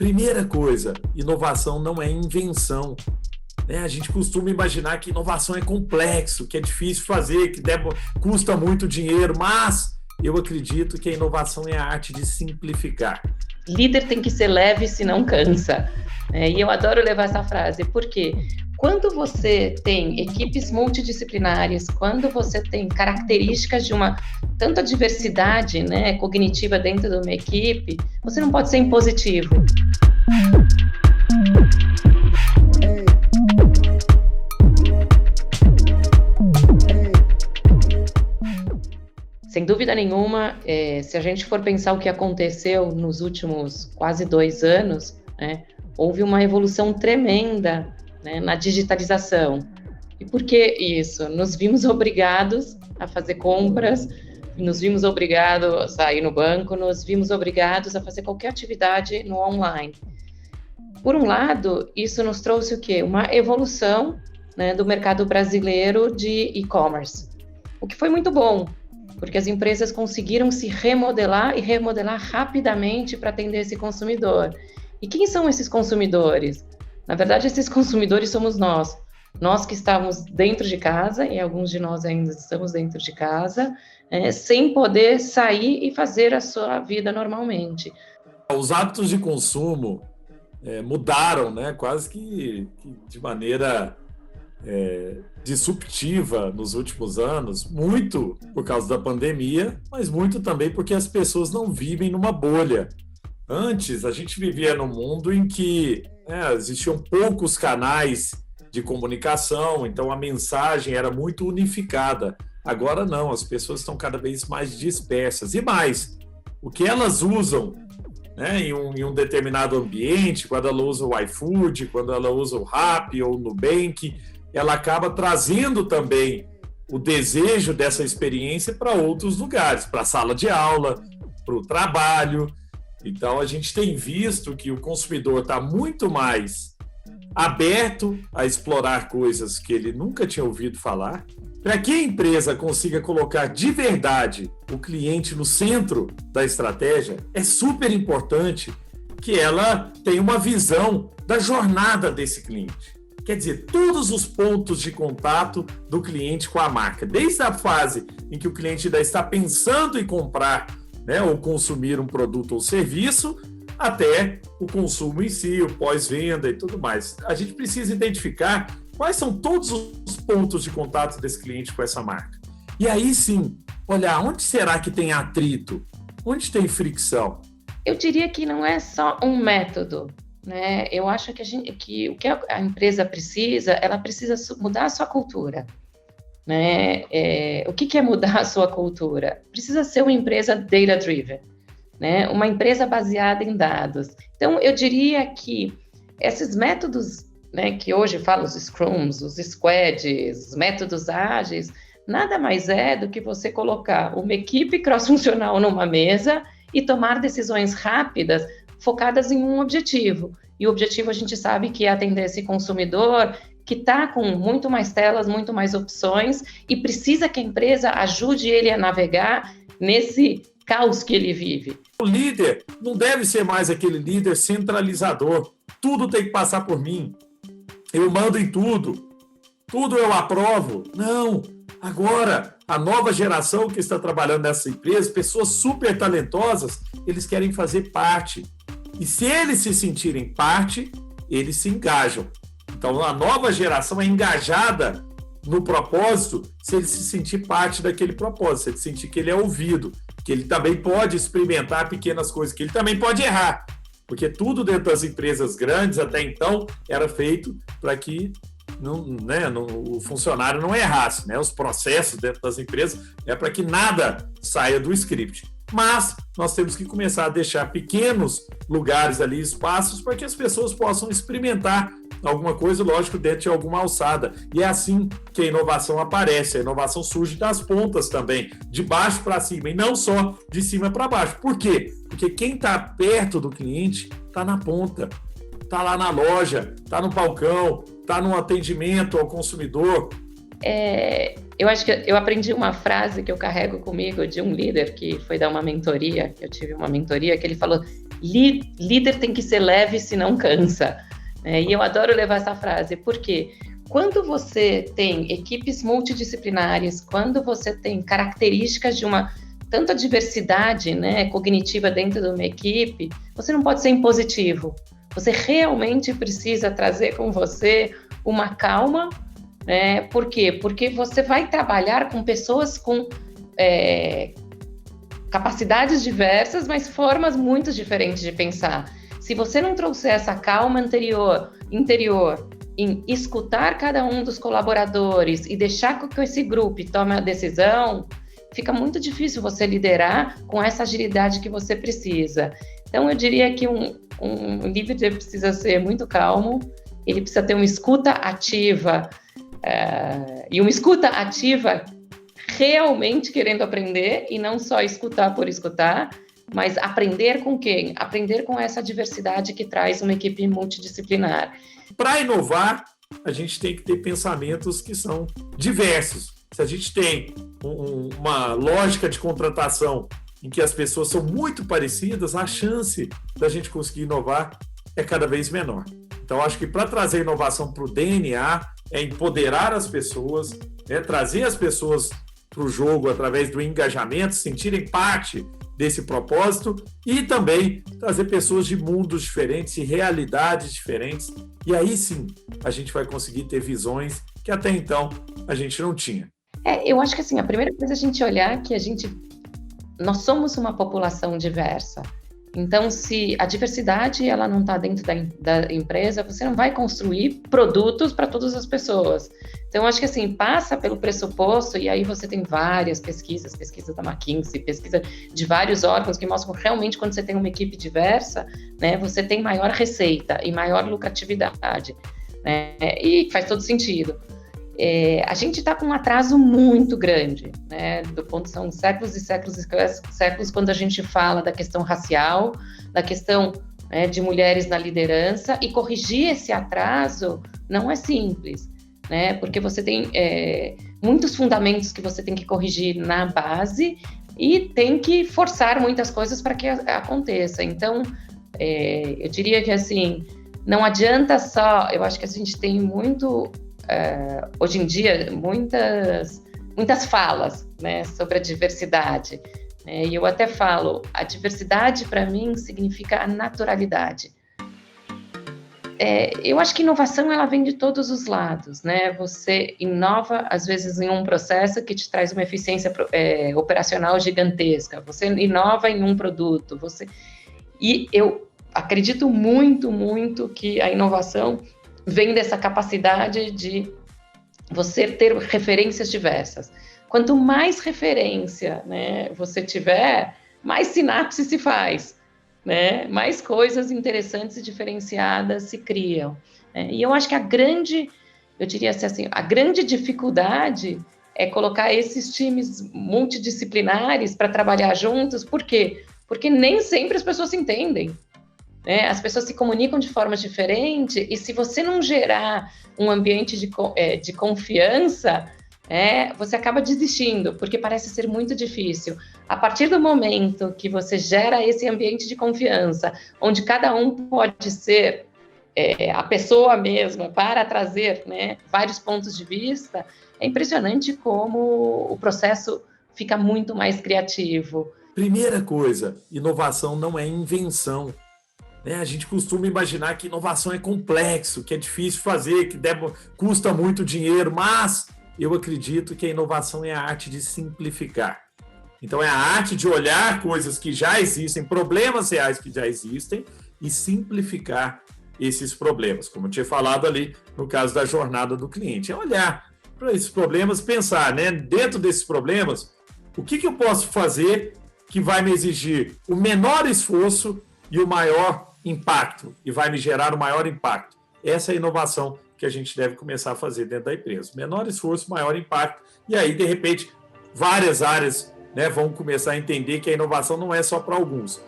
Primeira coisa, inovação não é invenção. Né? A gente costuma imaginar que inovação é complexo, que é difícil fazer, que custa muito dinheiro, mas eu acredito que a inovação é a arte de simplificar. Líder tem que ser leve, senão cansa. E eu adoro levar essa frase, porque quando você tem equipes multidisciplinares, quando você tem características de tanta diversidade, né, cognitiva dentro de uma equipe, você não pode ser impositivo. Sem dúvida nenhuma, se a gente for pensar o que aconteceu nos últimos quase 2 anos, né, houve uma evolução tremenda, né, na digitalização. E por que isso? Nos vimos obrigados a fazer compras, nos vimos obrigados a sair no banco, nos vimos obrigados a fazer qualquer atividade no online. Por um lado, isso nos trouxe o quê? Uma evolução, né, do mercado brasileiro de e-commerce, o que foi muito bom, porque as empresas conseguiram se remodelar e remodelar rapidamente para atender esse consumidor. E quem são esses consumidores? Na verdade, esses consumidores somos nós. Nós que estávamos dentro de casa, e alguns de nós ainda estamos dentro de casa, sem poder sair e fazer a sua vida normalmente. Os hábitos de consumo mudaram, né, quase que de maneira disruptiva nos últimos anos, muito por causa da pandemia, mas muito também porque as pessoas não vivem numa bolha. Antes, a gente vivia num mundo em que existiam poucos canais de comunicação, então a mensagem era muito unificada. Agora não, as pessoas estão cada vez mais dispersas. E mais, o que elas usam, né, em um determinado ambiente, quando ela usa o iFood, quando ela usa o Rappi ou o Nubank, ela acaba trazendo também o desejo dessa experiência para outros lugares, para a sala de aula, para o trabalho. Então, a gente tem visto que o consumidor está muito mais aberto a explorar coisas que ele nunca tinha ouvido falar. Para que a empresa consiga colocar de verdade o cliente no centro da estratégia, é super importante que ela tenha uma visão da jornada desse cliente. Quer dizer, todos os pontos de contato do cliente com a marca, desde a fase em que o cliente ainda está pensando em comprar, né, ou consumir um produto ou serviço, até o consumo em si, o pós-venda e tudo mais. A gente precisa identificar quais são todos os pontos de contato desse cliente com essa marca. E aí sim, olhar onde será que tem atrito, onde tem fricção. Eu diria que não é só um método, né? Eu acho que o que a empresa precisa, ela precisa mudar a sua cultura. Né? O que é mudar a sua cultura? Precisa ser uma empresa data-driven, né? Uma empresa baseada em dados. Então, eu diria que esses métodos, né, que hoje falam os Scrums, os Squads, os métodos ágeis, nada mais é do que você colocar uma equipe cross-funcional numa mesa e tomar decisões rápidas focadas em um objetivo. E o objetivo a gente sabe que é atender esse consumidor que está com muito mais telas, muito mais opções e precisa que a empresa ajude ele a navegar nesse caos que ele vive. O líder não deve ser mais aquele líder centralizador. Tudo tem que passar por mim. Eu mando em tudo. Tudo eu aprovo. Não. Agora, a nova geração que está trabalhando nessa empresa, pessoas super talentosas, eles querem fazer parte. E se eles se sentirem parte, eles se engajam. Então, a nova geração é engajada no propósito se ele se sentir parte daquele propósito, se ele sentir que ele é ouvido, que ele também pode experimentar pequenas coisas, que ele também pode errar. Porque tudo dentro das empresas grandes, até então, era feito para que o funcionário não errasse. Né? Os processos dentro das empresas é para que nada saia do script. Mas nós temos que começar a deixar pequenos lugares ali, espaços, para que as pessoas possam experimentar alguma coisa, lógico, dentro de alguma alçada. E é assim que a inovação aparece. A inovação surge das pontas também, de baixo para cima, e não só de cima para baixo. Por quê? Porque quem está perto do cliente está na ponta, está lá na loja, está no balcão, está no atendimento ao consumidor. Eu acho que eu aprendi uma frase que eu carrego comigo de um líder que foi dar uma mentoria, eu tive uma mentoria, que ele falou: líder tem que ser leve, se não cansa. E eu adoro levar essa frase, porque quando você tem equipes multidisciplinares, quando você tem características de tanta diversidade, né, cognitiva dentro de uma equipe, você não pode ser impositivo. Você realmente precisa trazer com você uma calma, né? Por quê? Porque você vai trabalhar com pessoas com capacidades diversas, mas formas muito diferentes de pensar. Se você não trouxer essa calma interior em escutar cada um dos colaboradores e deixar que esse grupo tome a decisão, fica muito difícil você liderar com essa agilidade que você precisa. Então, eu diria que um líder precisa ser muito calmo, ele precisa ter uma escuta ativa, e uma escuta ativa realmente querendo aprender, e não só escutar por escutar, mas aprender com quem? Aprender com essa diversidade que traz uma equipe multidisciplinar. Para inovar, a gente tem que ter pensamentos que são diversos. Se a gente tem uma lógica de contratação em que as pessoas são muito parecidas, a chance da gente conseguir inovar é cada vez menor. Então, acho que para trazer inovação para o DNA, é empoderar as pessoas, trazer as pessoas para o jogo através do engajamento, sentirem parte desse propósito e também trazer pessoas de mundos diferentes e realidades diferentes. E aí sim, a gente vai conseguir ter visões que até então a gente não tinha. Eu acho que assim, a primeira coisa é a gente olhar que nós somos uma população diversa. Então, se a diversidade ela não está dentro da empresa, você não vai construir produtos para todas as pessoas. Então, acho que assim, passa pelo pressuposto, e aí você tem várias pesquisa da McKinsey, pesquisa de vários órgãos que mostram que realmente quando você tem uma equipe diversa, né, você tem maior receita e maior lucratividade, né, e faz todo sentido. A gente está com um atraso muito grande, né? Do ponto são séculos e séculos e séculos quando a gente fala da questão racial, da questão, né, de mulheres na liderança, e corrigir esse atraso não é simples, né? Porque você tem muitos fundamentos que você tem que corrigir na base e tem que forçar muitas coisas para que aconteça. Então, eu diria que assim, não adianta só, eu acho que a gente tem hoje em dia, muitas falas, né, sobre a diversidade. E eu até falo, a diversidade para mim significa a naturalidade. Eu acho que inovação ela vem de todos os lados, né? Você inova, às vezes, em um processo que te traz uma eficiência operacional gigantesca. Você inova em um produto. E eu acredito muito, muito que a inovação vem dessa capacidade de você ter referências diversas. Quanto mais referência, né, você tiver, mais sinapse se faz, né? Mais coisas interessantes e diferenciadas se criam. E eu acho que eu diria assim, a grande dificuldade é colocar esses times multidisciplinares para trabalhar juntos. Por quê? Porque nem sempre as pessoas se entendem. As pessoas se comunicam de forma diferente, e se você não gerar um ambiente de confiança, você acaba desistindo, porque parece ser muito difícil. A partir do momento que você gera esse ambiente de confiança, onde cada um pode ser a pessoa mesma para trazer, né, vários pontos de vista, é impressionante como o processo fica muito mais criativo. Primeira coisa, inovação não é invenção. A gente costuma imaginar que inovação é complexo, que é difícil fazer, que custa muito dinheiro, mas eu acredito que a inovação é a arte de simplificar. Então, é a arte de olhar coisas que já existem, problemas reais que já existem, e simplificar esses problemas. Como eu tinha falado ali no caso da jornada do cliente. É olhar para esses problemas, pensar, né, dentro desses problemas, o que eu posso fazer que vai me exigir o menor esforço e o maior impacto, e vai me gerar o maior impacto. Essa é a inovação que a gente deve começar a fazer dentro da empresa. Menor esforço, maior impacto. E aí, de repente, várias áreas, né, vão começar a entender que a inovação não é só para alguns,